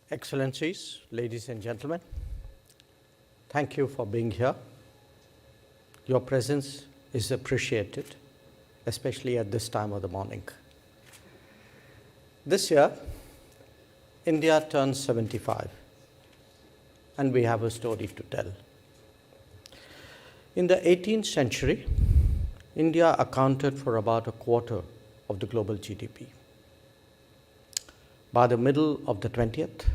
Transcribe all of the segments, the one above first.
Excellencies, ladies and gentlemen, thank you for being here. Your presence is appreciated, especially at this time of the morning. This year, India turns 75, and we have a story to tell. In the 18th century, India accounted for about a quarter of the global GDP. By the middle of the 20th,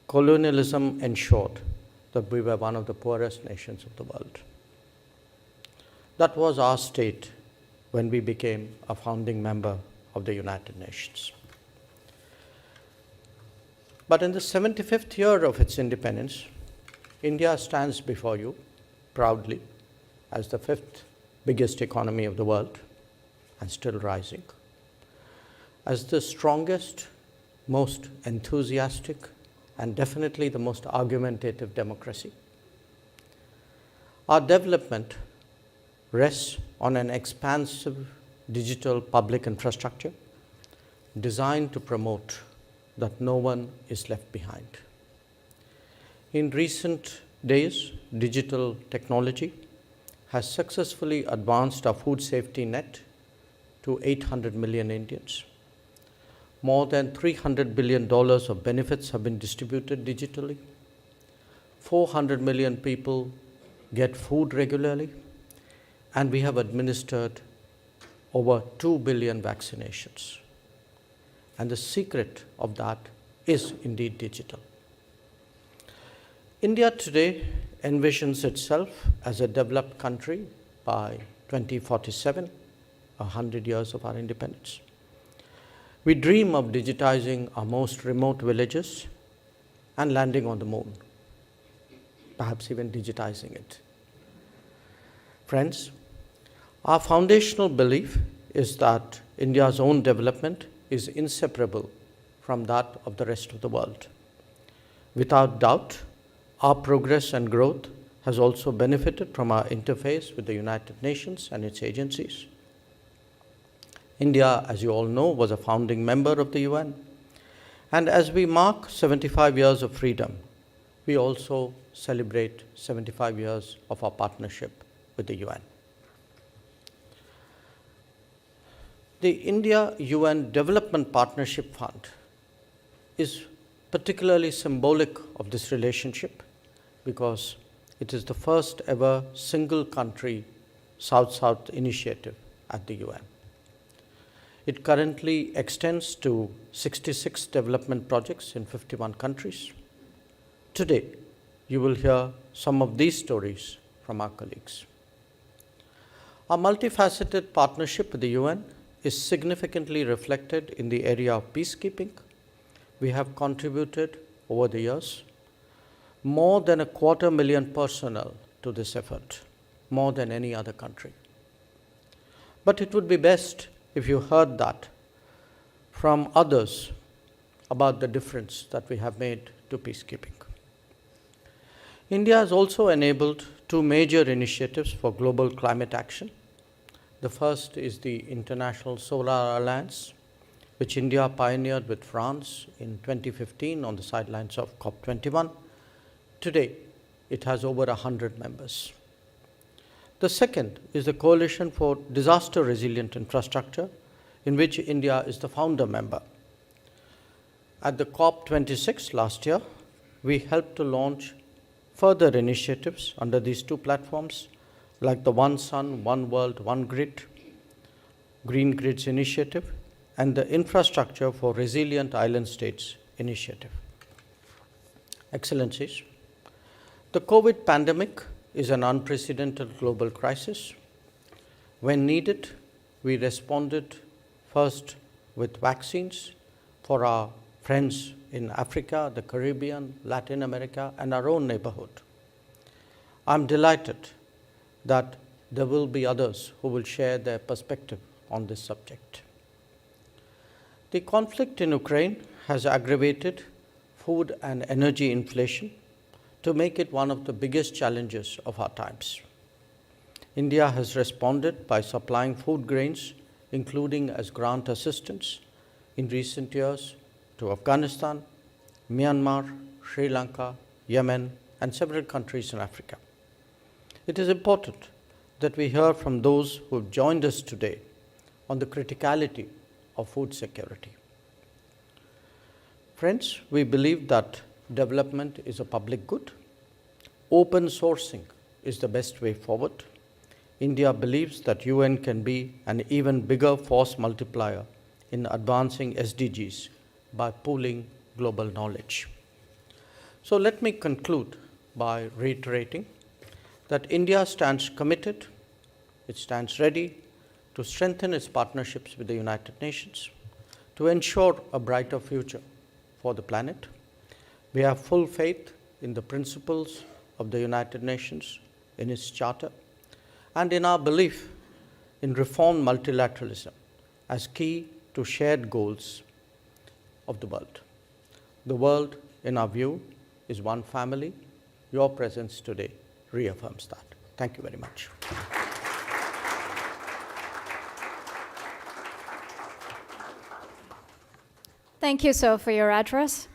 colonialism ensured that we were one of the poorest nations of the world. That was our state when we became a founding member of the United Nations. But in the 75th year of its independence, India stands before you proudly as the fifth biggest economy of the world and still rising, as the strongest, most enthusiastic, and definitely the most argumentative democracy. Our development rests on an expansive digital public infrastructure designed to promote that no one is left behind. In recent days, digital technology has successfully advanced our food safety net to 800 million Indians. More than $300 billion of benefits have been distributed digitally. 400 million people get food regularly, and we have administered over 2 billion vaccinations. And the secret of that is indeed digital. India today envisions itself as a developed country by 2047, 100 years of our independence. We dream of digitizing our most remote villages and landing on the moon, perhaps even digitizing it. Friends, our foundational belief is that India's own development is inseparable from that of the rest of the world. Without doubt, our progress and growth has also benefited from our interface with the United Nations and its agencies. India, as you all know, was a founding member of the UN. And as we mark 75 years of freedom, we also celebrate 75 years of our partnership with the UN. The India-UN Development Partnership Fund is particularly symbolic of this relationship because it is the first ever single country South-South initiative at the UN. It currently extends to 66 development projects in 51 countries. Today, you will hear some of these stories from our colleagues. Our multifaceted partnership with the UN is significantly reflected in the area of peacekeeping. We have contributed over the years more than 250,000 personnel to this effort, more than any other country. But it would be best if you heard that from others about the difference that we have made to peacekeeping. India has also enabled two major initiatives for global climate action. The first is the International Solar Alliance, which India pioneered with France in 2015 on the sidelines of COP21. Today, it has over 100 members. The second is the Coalition for Disaster Resilient Infrastructure, in which India is the founder member. At the COP26 last year, we helped to launch further initiatives under these two platforms, like the One Sun, One World, One Grid, Green Grids Initiative, and the Infrastructure for Resilient Island States Initiative. Excellencies, the COVID pandemic is an unprecedented global crisis. When needed, we responded first with vaccines for our friends in Africa, the Caribbean, Latin America, and our own neighborhood. I'm delighted that there will be others who will share their perspective on this subject. The conflict in Ukraine has aggravated food and energy inflation to make it one of the biggest challenges of our times. India has responded by supplying food grains, including as grant assistance in recent years to Afghanistan, Myanmar, Sri Lanka, Yemen, and several countries in Africa. It is important that we hear from those who have joined us today on the criticality of food security. Friends, we believe that development is a public good. Open sourcing is the best way forward. India believes that UN can be an even bigger force multiplier in advancing SDGs by pooling global knowledge. So let me conclude by reiterating that India stands committed, it stands ready to strengthen its partnerships with the United Nations, to ensure a brighter future for the planet. We have full faith in the principles of the United Nations, in its charter, and in our belief in reformed multilateralism as key to shared goals of the world. The world, in our view, is one family. Your presence today reaffirms that. Thank you very much. Thank you, sir, for your address.